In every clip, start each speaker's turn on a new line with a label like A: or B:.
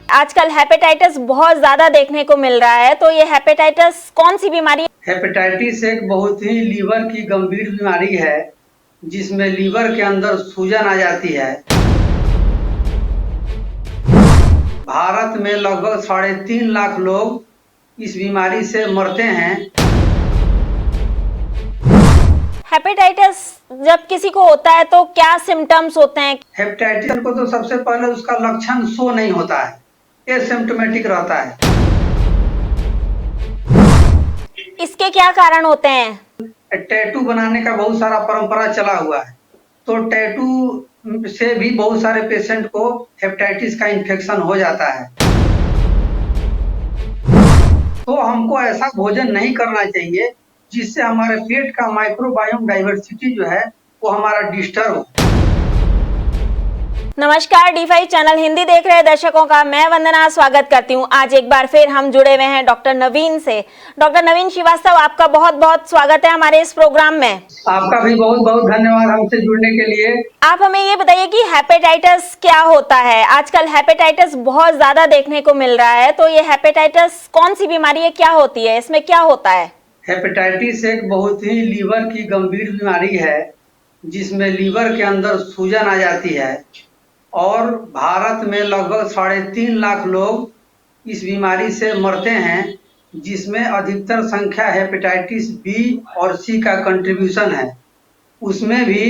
A: आजकल हेपेटाइटिस बहुत ज्यादा देखने को मिल रहा है, तो ये हेपेटाइटिस कौन सी बीमारी है?
B: हेपेटाइटिस एक बहुत ही लीवर की गंभीर बीमारी है जिसमें लीवर के अंदर सूजन आ जाती है। भारत में लगभग 3.5 लाख लोग इस बीमारी से मरते हैं।
A: हेपेटाइटिस जब किसी को होता है तो क्या सिम्टम्स होते हैं?
B: हेपेटाइटिस को तो सबसे पहले उसका लक्षण शो नहीं होता है, एसिम्प्टोमेटिक रहता है।
A: इसके क्या कारण होते हैं?
B: टैटू बनाने का बहुत सारा परंपरा चला हुआ है, तो टैटू से भी बहुत सारे पेशेंट को हेपेटाइटिस का इन्फेक्शन हो जाता है। तो हमको ऐसा भोजन नहीं करना चाहिए जिससे हमारे पेट का माइक्रोबायोम डाइवर्सिटी जो है वो हमारा डिस्टर्ब हो।
A: नमस्कार, D5 चैनल हिंदी देख रहे दर्शकों का मैं वंदना स्वागत करती हूं। आज एक बार फिर हम जुड़े हुए हैं डॉक्टर नवीन से। डॉक्टर नवीन श्रीवास्तव, आपका बहुत बहुत स्वागत है हमारे इस प्रोग्राम में।
B: आपका भी बहुत बहुत धन्यवाद हमसे जुड़ने के लिए।
A: आप हमें ये बताइए कि हेपेटाइटिस क्या होता है? आजकल हेपेटाइटिस बहुत ज्यादा देखने को मिल रहा है, तो ये हेपेटाइटिस कौन सी बीमारी है, क्या होती है, इसमें क्या होता है?
B: हेपेटाइटिस एक बहुत ही लीवर की गंभीर बीमारी है जिसमें लीवर के अंदर सूजन आ जाती है और भारत में लगभग 3.5 लाख लोग इस बीमारी से मरते हैं, जिसमें अधिकतर संख्या हेपेटाइटिस बी और सी का कंट्रीब्यूशन है। उसमें भी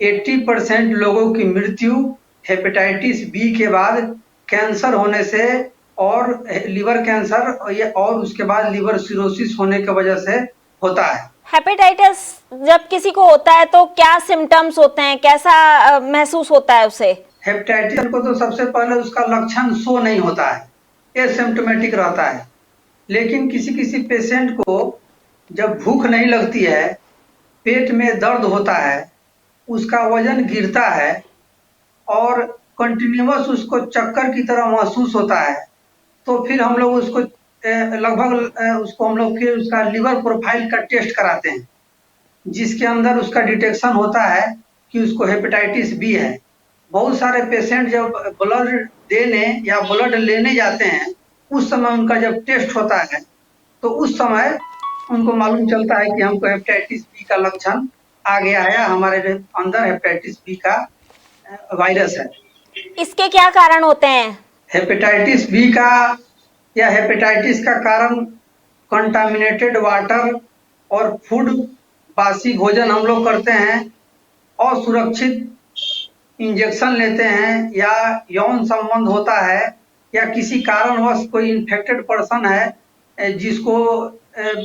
B: 80% लोगों की मृत्यु हेपेटाइटिस बी के बाद कैंसर होने से और लीवर कैंसर और उसके बाद लीवर सिरोसिस होने की वजह से होता है।
A: हेपेटाइटिस जब किसी को होता है तो क्या सिम्टम्स होते हैं, कैसा महसूस होता है उसे?
B: हेपेटाइटिस को तो सबसे पहले उसका लक्षण शो नहीं होता है, एसिम्प्टोमेटिक रहता है। लेकिन किसी किसी पेशेंट को जब भूख नहीं लगती है, पेट में दर्द होता है, उसका वजन गिरता है और कंटिन्यूअस उसको चक्कर की तरह महसूस होता है, तो फिर हम लोग उसको फिर उसका लीवर प्रोफाइल का टेस्ट कराते हैं, जिसके अंदर उसका डिटेक्शन होता है कि उसको हेपेटाइटिस बी है। बहुत सारे पेशेंट जब ब्लड देने या ब्लड लेने जाते हैं, उस समय उनका जब टेस्ट होता है तो उस समय उनको मालूम चलता है कि हमको हेपेटाइटिस बी का लक्षण आ गया है, हमारे अंदर हेपेटाइटिस बी का वायरस है।
A: इसके क्या कारण होते हैं?
B: हेपेटाइटिस बी का या हेपेटाइटिस का कारण कंटामिनेटेड वाटर और फूड, बासी भोजन हम लोग करते हैं, असुरक्षित इंजेक्शन लेते हैं, या यौन संबंध होता है, या किसी कारणवश कोई इन्फेक्टेड पर्सन है जिसको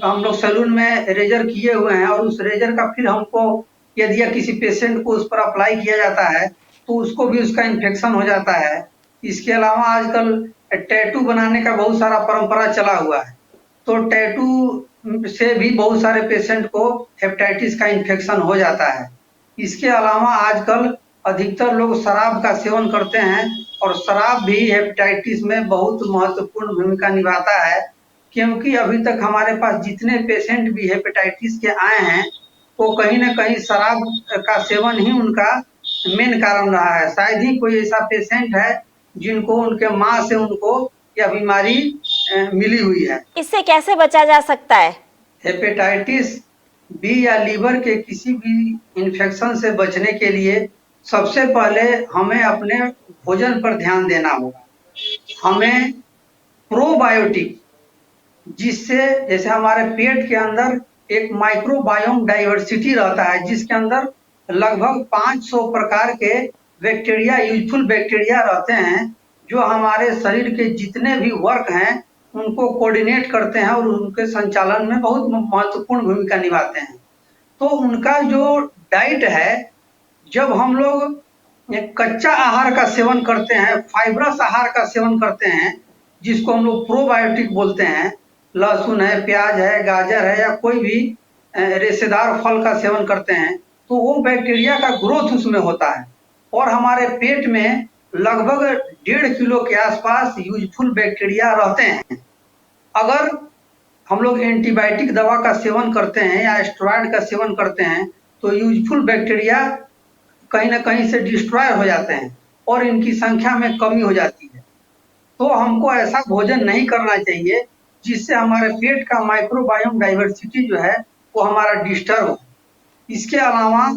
B: हम लोग सैलून में रेजर किए हुए हैं और उस रेजर का फिर हमको यदि या किसी पेशेंट को उस पर अप्लाई किया जाता है तो उसको भी उसका इन्फेक्शन हो जाता है। इसके अलावा आजकल टैटू बनाने का बहुत सारा परंपरा चला हुआ है, तो टैटू से भी बहुत सारे पेशेंट को हेपेटाइटिस का इन्फेक्शन हो जाता है। इसके अलावा आजकल अधिकतर लोग शराब का सेवन करते हैं और शराब भी हेपेटाइटिस में बहुत महत्वपूर्ण भूमिका निभाता है, क्योंकि अभी तक हमारे पास जितने पेशेंट भी हेपेटाइटिस के आए हैं वो कहीं ना कहीं शराब का सेवन ही उनका मेन कारण रहा है। शायद ही कोई ऐसा पेशेंट है जिनको उनके माँ से उनको यह बीमारी मिली हुई है।
A: इससे कैसे बचा जा सकता है?
B: हेपेटाइटिस बी या लीवर के किसी भी इन्फेक्शन से बचने के लिए सबसे पहले हमें अपने भोजन पर ध्यान देना होगा। हमें प्रोबायोटिक, जिससे जैसे हमारे पेट के अंदर एक माइक्रोबायोम डाइवर्सिटी रहता है, जिसके अंदर लगभग 500 प्रकार के बैक्टीरिया, यूजफुल बैक्टीरिया रहते हैं, जो हमारे शरीर के जितने भी वर्क हैं उनको कोऑर्डिनेट करते हैं और उनके संचालन में बहुत महत्वपूर्ण भूमिका निभाते हैं। तो उनका जो डाइट है, जब हम लोग कच्चा आहार का सेवन करते हैं, फाइब्रस आहार का सेवन करते हैं, जिसको हम लोग प्रोबायोटिक बोलते हैं, लहसुन है, प्याज है, गाजर है, या कोई भी रेशेदार फल का सेवन करते हैं, तो वो बैक्टीरिया का ग्रोथ उसमें होता है और हमारे पेट में लगभग 1.5 किलो के आसपास यूजफुल बैक्टीरिया रहते हैं। अगर हम लोग एंटीबायोटिक दवा का सेवन करते हैं या स्टेरॉइड का सेवन करते हैं तो यूजफुल बैक्टीरिया कहीं ना कहीं से डिस्ट्रॉय हो जाते हैं और इनकी संख्या में कमी हो जाती है। तो हमको ऐसा भोजन नहीं करना चाहिए जिससे हमारे पेट का माइक्रोबायोम डाइवर्सिटी जो है वो हमारा डिस्टर्ब हो। इसके अलावा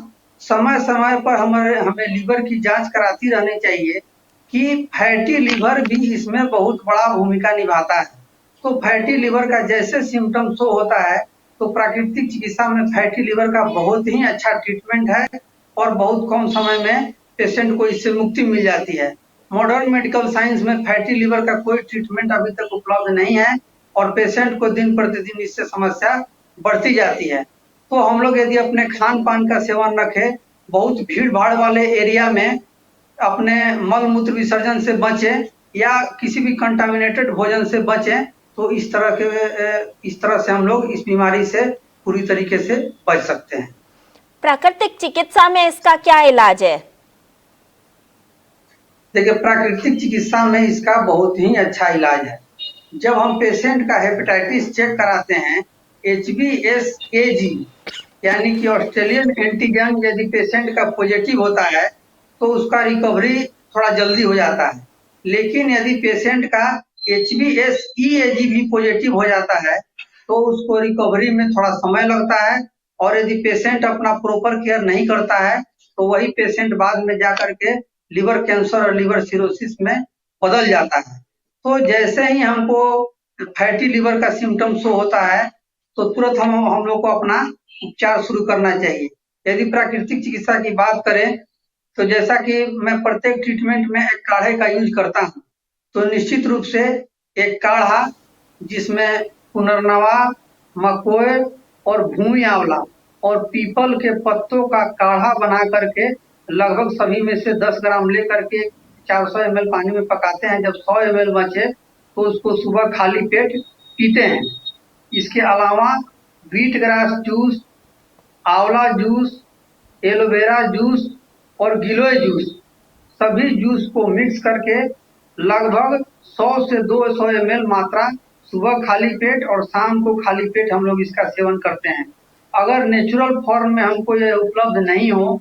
B: समय समय पर हमारे हमें लीवर की जांच कराती रहनी चाहिए कि फैटी लीवर भी इसमें बहुत बड़ा भूमिका निभाता है। तो फैटी लीवर का जैसे सिम्टम शो होता है तो प्राकृतिक चिकित्सा में फैटी लीवर का बहुत ही अच्छा ट्रीटमेंट है और बहुत कम समय में पेशेंट को इससे मुक्ति मिल जाती है। मॉडर्न मेडिकल साइंस में फैटी लीवर का कोई ट्रीटमेंट अभी तक उपलब्ध नहीं है और पेशेंट को दिन प्रतिदिन इससे समस्या बढ़ती जाती है। तो हम लोग यदि अपने खान पान का सेवन रखें, बहुत भीड़ भाड़ वाले एरिया में अपने मल मूत्र विसर्जन से बचें या किसी भी कंटामिनेटेड भोजन से बचें, तो इस तरह से हम लोग इस बीमारी से पूरी तरीके से बच सकते हैं।
A: प्राकृतिक चिकित्सा में इसका क्या इलाज है?
B: देखिए, प्राकृतिक चिकित्सा में इसका बहुत ही अच्छा इलाज है। जब हम पेशेंट का हेपेटाइटिस चेक कराते हैं, HBsAg यानी कि ऑस्ट्रेलियन एंटीजन यदि पेशेंट का पॉजिटिव होता है तो उसका रिकवरी थोड़ा जल्दी हो जाता है। लेकिन यदि पेशेंट का HBsAg भी पॉजिटिव हो जाता है तो उसको रिकवरी में थोड़ा समय लगता है और यदि पेशेंट अपना प्रॉपर केयर नहीं करता है तो वही पेशेंट बाद में जाकर के लिवर कैंसर और लिवर सिरोसिस में बदल जाता है। तो जैसे ही हमको फैटी लिवर का सिम्टम शो होता है तो तुरंत हम लोग को अपना उपचार शुरू करना चाहिए। यदि प्राकृतिक चिकित्सा की बात करें तो जैसा कि मैं प्रत्येक ट्रीटमेंट में एक काढ़े का यूज करता हूँ, तो निश्चित रूप से एक काढ़ा जिसमें पुनर्नवा, मकोए और भूमि आंवला और पीपल के पत्तों का काढ़ा बना करके लगभग सभी में से 10 ग्राम लेकर के 400 ml पानी में पकाते हैं। जब 100 ml बचे तो उसको सुबह खाली पेट पीते हैं। इसके अलावा व्हीट ग्रास जूस, आंवला जूस, एलोवेरा जूस और गिलोय जूस, सभी जूस को मिक्स करके लगभग 100 से 200 ml मात्रा सुबह खाली पेट और शाम को खाली पेट हम लोग इसका सेवन करते हैं। अगर नेचुरल फॉर्म में हमको ये उपलब्ध नहीं हो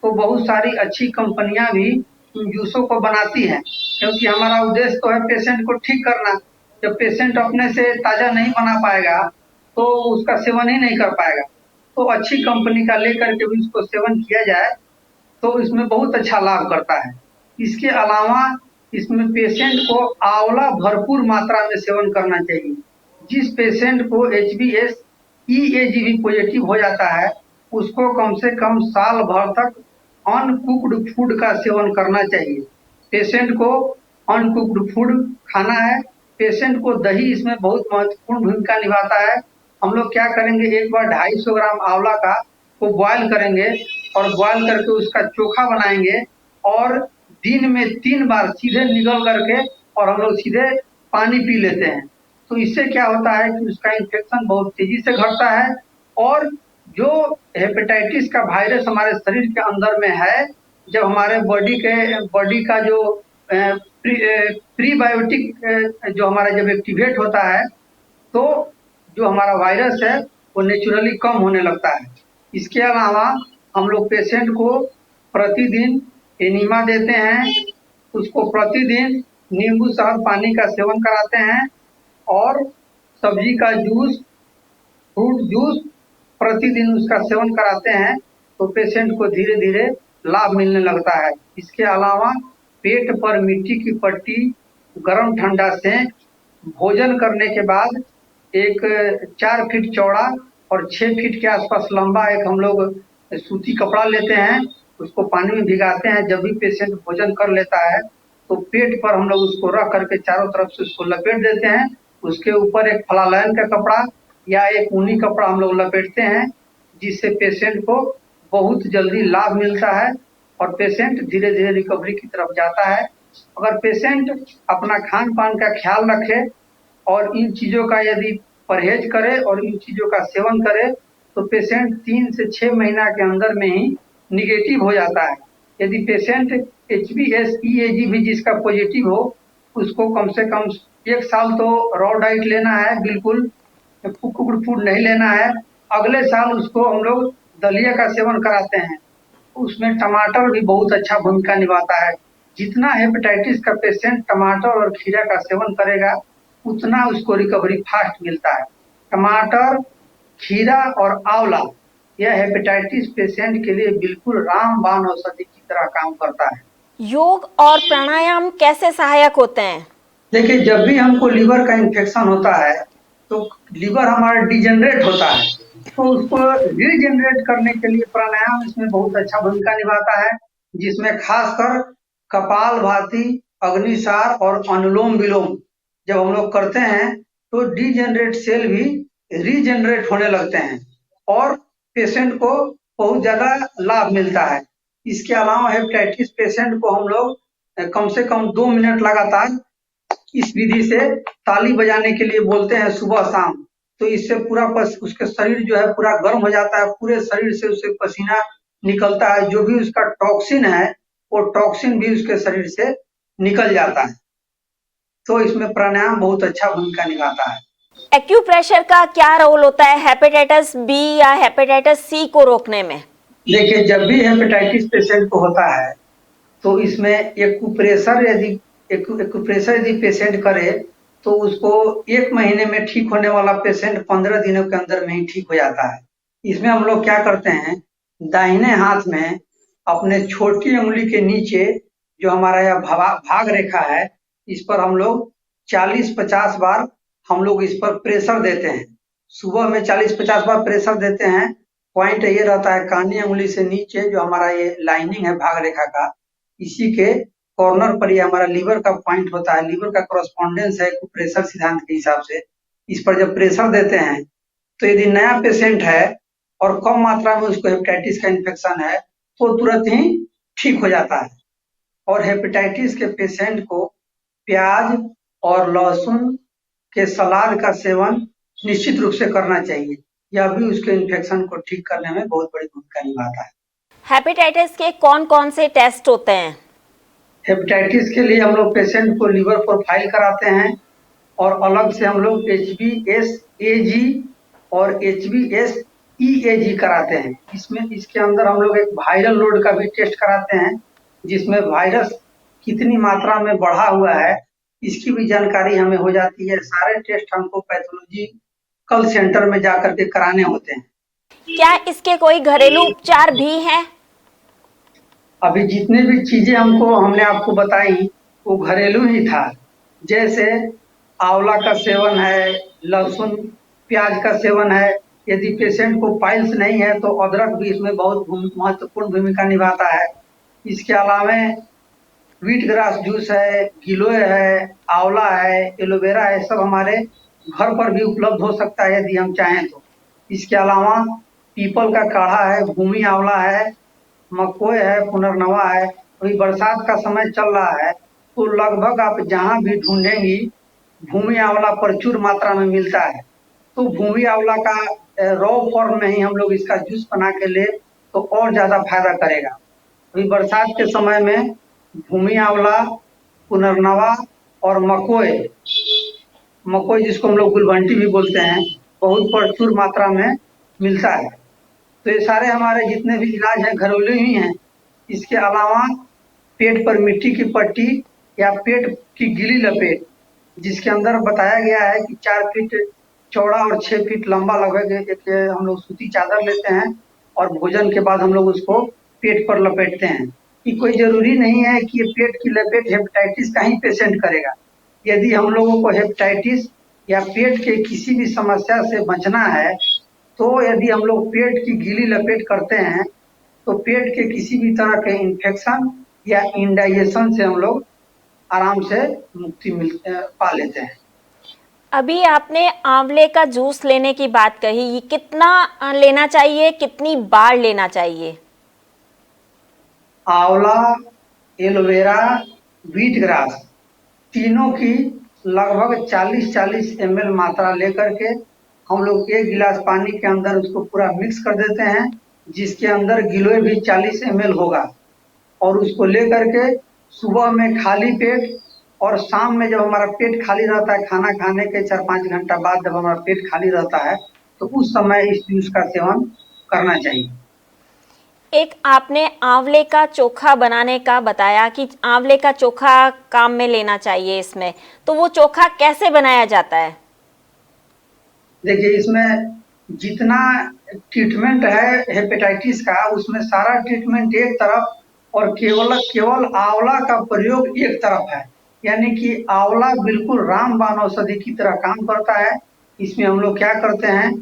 B: तो बहुत सारी अच्छी कंपनियां भी इन जूसों को बनाती हैं, क्योंकि हमारा उद्देश्य तो है पेशेंट को ठीक करना। जब पेशेंट अपने से ताजा नहीं बना पाएगा तो उसका सेवन ही नहीं कर पाएगा। तो अच्छी कंपनी का लेकर के भी इसको सेवन किया जाए तो इसमें बहुत अच्छा लाभ करता है। इसके अलावा इसमें पेशेंट को आंवला भरपूर मात्रा में सेवन करना चाहिए। जिस पेशेंट को HBsAg भी पॉजिटिव हो जाता है उसको कम से कम साल भर तक अनकुक्ड फूड का सेवन करना चाहिए। पेशेंट को अनकुक्ड फूड खाना है। पेशेंट को दही इसमें बहुत महत्वपूर्ण भूमिका निभाता है। हम लोग क्या करेंगे, एक बार 250 ग्राम आंवला का को बॉयल करेंगे और बॉयल करके उसका चोखा बनाएंगे और दिन में 3 बार सीधे निगल करके और हम लोग सीधे पानी पी लेते हैं। तो इससे क्या होता है कि उसका इन्फेक्शन बहुत तेजी से घटता है और जो हेपेटाइटिस का वायरस हमारे शरीर के अंदर में है, जब हमारे बॉडी का जो प्रीबायोटिक जो हमारा जब एक्टिवेट होता है तो जो हमारा वायरस है वो नेचुरली कम होने लगता है। इसके अलावा हम लोग पेशेंट को प्रतिदिन एनिमा देते हैं, उसको प्रतिदिन नींबू शहद पानी का सेवन कराते हैं और सब्जी का जूस, फ्रूट जूस प्रतिदिन उसका सेवन कराते हैं तो पेशेंट को धीरे धीरे लाभ मिलने लगता है। इसके अलावा पेट पर मिट्टी की पट्टी, गर्म ठंडा सेंक, भोजन करने के बाद एक 4 फीट चौड़ा और 6 फीट के आसपास लंबा एक हम लोग सूती कपड़ा लेते हैं, उसको पानी में भिगाते हैं। जब भी पेशेंट भोजन कर लेता है तो पेट पर हम लोग उसको रख करके चारों तरफ से उसको लपेट देते हैं। उसके ऊपर एक फ्लालैन का कपड़ा या एक ऊनी कपड़ा हम लोग लपेटते हैं, जिससे पेशेंट को बहुत जल्दी लाभ मिलता है और पेशेंट धीरे धीरे रिकवरी की तरफ जाता है। अगर पेशेंट अपना खान पान का ख्याल रखे और इन चीज़ों का यदि परहेज करे और इन चीज़ों का सेवन करे तो पेशेंट 3 से 6 महीना के अंदर में ही निगेटिव हो जाता है। यदि पेशेंट HBsAg भी जिसका पॉजिटिव हो उसको कम से कम 1 साल तो रॉ डाइट लेना है, बिल्कुल कुक्ड फूड नहीं लेना है। अगले साल उसको हम लोग दलिया का सेवन कराते हैं, उसमें टमाटर भी बहुत अच्छा भूमिका निभाता है। जितना हेपेटाइटिस का पेशेंट टमाटर और खीरा का सेवन करेगा उतना उसको रिकवरी फास्ट मिलता है। टमाटर, खीरा और आंवला यह हेपेटाइटिस पेशेंट के लिए बिल्कुल रामबाण औषधि की तरह काम करता है।
A: योग और प्राणायाम कैसे सहायक होते हैं?
B: देखिए, जब भी हमको लीवर का इन्फेक्शन होता है तो लीवर हमारा डिजेनरेट होता है, तो उसको रीजनरेट करने के लिए प्राणायाम इसमें बहुत अच्छा भूमिका निभाता है, जिसमें खासकर कपालभाति, अग्निसार और अनुलोम विलोम जब हम लोग करते हैं तो डिजेनरेट सेल भी रीजनरेट होने लगते हैं और पेशेंट को बहुत ज्यादा लाभ मिलता है। इसके अलावा हेपेटाइटिस पेशेंट को हम लोग कम से कम 2 मिनट लगातार इस विधि से ताली बजाने के लिए बोलते हैं सुबह शाम। तो इससे पूरा उसके शरीर जो है पूरा गर्म हो जाता है, पूरे शरीर से उसे पसीना निकलता है, जो भी उसका टॉक्सिन है वो टॉक्सिन भी उसके शरीर से निकल जाता है। तो इसमें प्राणायाम बहुत अच्छा भूमिका निभाता है।
A: एक्यूप्रेशर का क्या रोल होता है हेपेटाइटिस बी या हेपेटाइटिस सी को रोकने में?
B: देखिए, जब भी हेपेटाइटिस पेशेंट को होता है तो इसमें एक्यूप्रेशर यदि पेशेंट करे तो उसको 1 महीने में ठीक होने वाला पेशेंट 15 दिनों के अंदर में ही ठीक हो जाता है। इसमें हम लोग क्या करते हैं, दाहिने हाथ में अपने छोटी उंगली के नीचे जो हमारा यह भाग रेखा है इस पर हम लोग 40-50 बार हम लोग इस पर प्रेशर देते हैं। सुबह में 40-50 बार प्रेशर देते हैं। पॉइंट ये रहता है कानी उंगली से नीचे जो हमारा ये लाइनिंग है भाग रेखा का, इसी के कॉर्नर पर ये हमारा लीवर का पॉइंट होता है, लीवर का कॉरेस्पॉन्डेंस है प्रेशर सिद्धांत के हिसाब से। इस पर जब प्रेशर देते हैं तो यदि नया पेशेंट है और कम मात्रा में उसको हेपेटाइटिस का इन्फेक्शन है तो तुरंत ही ठीक हो जाता है। और हेपेटाइटिस के पेशेंट को प्याज और लहसुन के सलाद का सेवन निश्चित रूप से करना चाहिए, यह भी उसके इन्फेक्शन को ठीक करने में बहुत बड़ी भूमिका निभाता है।
A: हेपेटाइटिस के कौन कौन से टेस्ट होते हैं?
B: हेपेटाइटिस के लिए हम लोग पेशेंट को लीवर प्रोफाइल कराते हैं और अलग से हम लोग HbSAg और HbSEAg कराते हैं। इसके अंदर हम लोग एक वायरल लोड का भी टेस्ट कराते हैं, जिसमें वायरस कितनी मात्रा में बढ़ा हुआ है इसकी भी जानकारी हमें हो जाती है। सारे टेस्ट हमको पैथोलॉजिकल सेंटर में जाकर के कराने होते हैं।
A: क्या इसके कोई घरेलू उपचार भी हैं?
B: अभी जितने भी चीजें हमने आपको बताई वो घरेलू ही था। जैसे आंवला का सेवन है, लहसुन प्याज का सेवन है। यदि पेशेंट को पाइल्स नहीं है तो अदरक भी इसमें बहुत महत्वपूर्ण भूमिका निभाता है। इसके अलावा व्हीट ग्रास जूस है, गिलोय है, आंवला है, एलोवेरा है, सब हमारे घर पर भी उपलब्ध हो सकता है यदि हम चाहें तो। इसके अलावा पीपल का काढ़ा है, भूमि आंवला है, मकोय है, पुनर्नवा है। अभी बरसात का समय चल रहा है तो लगभग आप जहां भी ढूंढेंगी भूमि आंवला प्रचुर मात्रा में मिलता है। तो भूमि आंवला का रॉ फॉर्म में ही हम लोग इसका जूस बना के ले तो और ज्यादा फायदा करेगा। अभी बरसात के समय में भूमि आंवला, पुनर्नवा और मकोय जिसको हम लोग गुलबंटी भी बोलते हैं, बहुत प्रचुर मात्रा में मिलता है। तो ये सारे हमारे जितने भी इलाज हैं घरेलू ही हैं। इसके अलावा पेट पर मिट्टी की पट्टी या पेट की गीली लपेट, जिसके अंदर बताया गया है कि 4 फीट चौड़ा और 6 फीट लंबा लगभग एक हम लोग सूती चादर लेते हैं और भोजन के बाद हम लोग उसको पेट पर लपेटते हैं। कि कोई जरूरी नहीं है कि ये पेट की लपेट हेपेटाइटिस का ही पेशेंट करेगा। यदि हम लोगों को हेपेटाइटिस या पेट के किसी भी समस्या से बचना है तो यदि हम लोग पेट की गीली लपेट करते हैं तो पेट के किसी भी तरह के इन्फेक्शन या इंडाइजेशन से हम लोग आराम से मुक्ति पा लेते हैं।
A: अभी आपने आंवले का जूस लेने की बात कही, ये कितना लेना चाहिए, कितनी बार लेना चाहिए?
B: आंवला, एलोवेरा, व्हीट ग्रास तीनों की लगभग 40-40 ml मात्रा लेकर के हम लोग 1 गिलास पानी के अंदर उसको पूरा मिक्स कर देते हैं, जिसके अंदर गिलोय भी 40 ml होगा। और उसको लेकर के सुबह में खाली पेट और शाम में जब हमारा पेट खाली रहता है, खाना खाने के 4-5 घंटा बाद जब हमारा पेट खाली रहता है तो उस समय इस जूस का सेवन करना चाहिए।
A: एक आपने आंवले का चोखा बनाने का बताया कि आंवले का चोखा काम में लेना चाहिए इसमें, तो वो चोखा कैसे बनाया जाता है?
B: देखिए, इसमें जितना ट्रीटमेंट है हेपेटाइटिस का, उसमें सारा ट्रीटमेंट एक तरफ और केवल केवल आंवला का प्रयोग एक तरफ है। यानी कि आंवला बिल्कुल रामबाण औषधि की तरह काम करता है। इसमें हम लोग क्या करते हैं,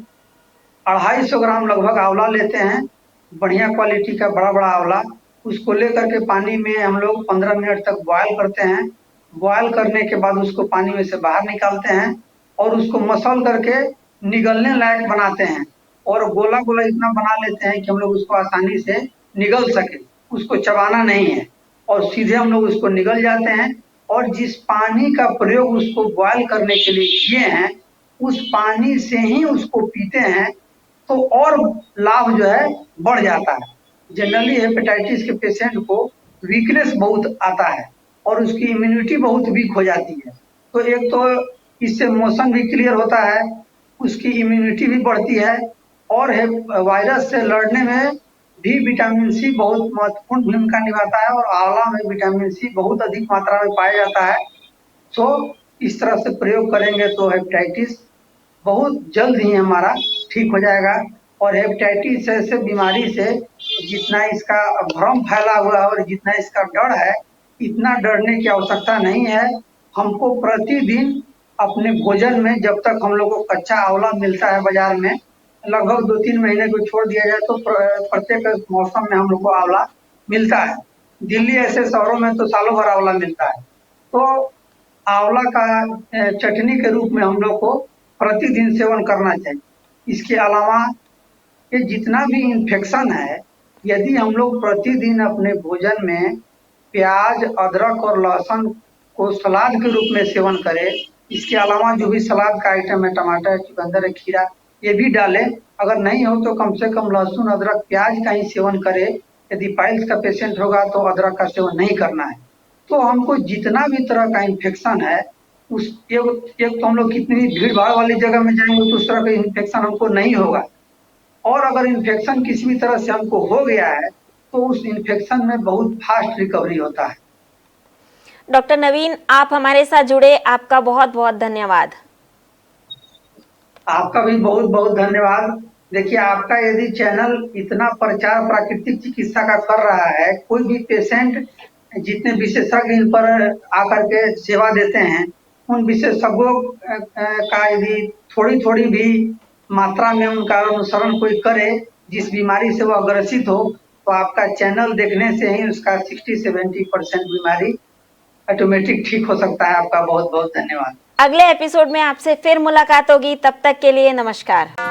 B: 250 ग्राम लगभग आंवला लेते हैं, बढ़िया क्वालिटी का बड़ा बड़ा आंवला। उसको लेकर के पानी में हम लोग 15 मिनट तक बॉयल करते हैं। बॉयल करने के बाद उसको पानी में से बाहर निकालते हैं और उसको मसल करके निगलने लायक बनाते हैं, और गोला गोला इतना बना लेते हैं कि हम लोग उसको आसानी से निगल सके। उसको चबाना नहीं है और सीधे हम लोग उसको निगल जाते हैं। और जिस पानी का प्रयोग उसको बॉयल करने के लिए किए हैं, उस पानी से ही उसको पीते हैं, तो और लाभ जो है बढ़ जाता है। जनरली हेपेटाइटिस के पेशेंट को वीकनेस बहुत आता है और उसकी इम्यूनिटी बहुत वीक हो जाती है। तो एक तो इससे मोशन भी क्लियर होता है, उसकी इम्यूनिटी भी बढ़ती है, और वायरस से लड़ने में भी विटामिन सी बहुत महत्वपूर्ण भूमिका निभाता है, और आंवला में विटामिन सी बहुत अधिक मात्रा में पाया जाता है। तो इस तरह से प्रयोग करेंगे तो हेपेटाइटिस बहुत जल्द ही हमारा ठीक हो जाएगा। और हेपेटाइटिस ऐसे बीमारी से जितना इसका भ्रम फैला हुआ है और जितना इसका डर है, इतना डरने की आवश्यकता नहीं है। हमको प्रतिदिन अपने भोजन में, जब तक हम लोग को कच्चा आंवला मिलता है बाजार में, लगभग 2-3 महीने को छोड़ दिया जाए तो प्रत्येक मौसम में हम लोग को आंवला मिलता है। दिल्ली ऐसे शहरों में तो सालों भर आंवला मिलता है। तो आंवला का चटनी के रूप में हम लोग को प्रतिदिन सेवन करना चाहिए। इसके अलावा ये जितना भी इन्फेक्शन है, यदि हम लोग प्रतिदिन अपने भोजन में प्याज, अदरक और लहसुन को सलाद के रूप में सेवन करें, इसके अलावा जो भी सलाद का आइटम है, टमाटर है, चुकंदर है, खीरा, ये भी डालें। अगर नहीं हो तो कम से कम लहसुन, अदरक, प्याज का ही सेवन करें। यदि पाइल्स का पेशेंट होगा तो अदरक का सेवन नहीं करना है। तो हमको जितना भी तरह का इन्फेक्शन है, उस एक तो हम लोग कितनी भीड़ भाड़ वाली जगह में जाएंगे तो उस तरह का इन्फेक्शन हमको नहीं होगा। और अगर इन्फेक्शन किसी भी तरह से हमको हो गया है तो उस इन्फेक्शन में बहुत फास्ट रिकवरी होता है।
A: डॉक्टर नवीन, आप हमारे साथ जुड़े, आपका बहुत बहुत धन्यवाद।
B: आपका भी बहुत बहुत धन्यवाद। देखिए, आपका यदि चैनल इतना प्रचार प्राकृतिक चिकित्सा का कर रहा है, कोई भी पेशेंट, जितने विशेषज्ञ इन पर आकर के सेवा देते हैं, उन विशेषज्ञों का यदि थोड़ी थोड़ी भी मात्रा में उनका अनुसरण कोई करे, जिस बीमारी से वो ग्रसित हो, तो आपका चैनल देखने से ही उसका 60-70% बीमारी ऑटोमेटिक ठीक हो सकता है। आपका बहुत बहुत धन्यवाद।
A: अगले एपिसोड में आपसे फिर मुलाकात होगी, तब तक के लिए नमस्कार।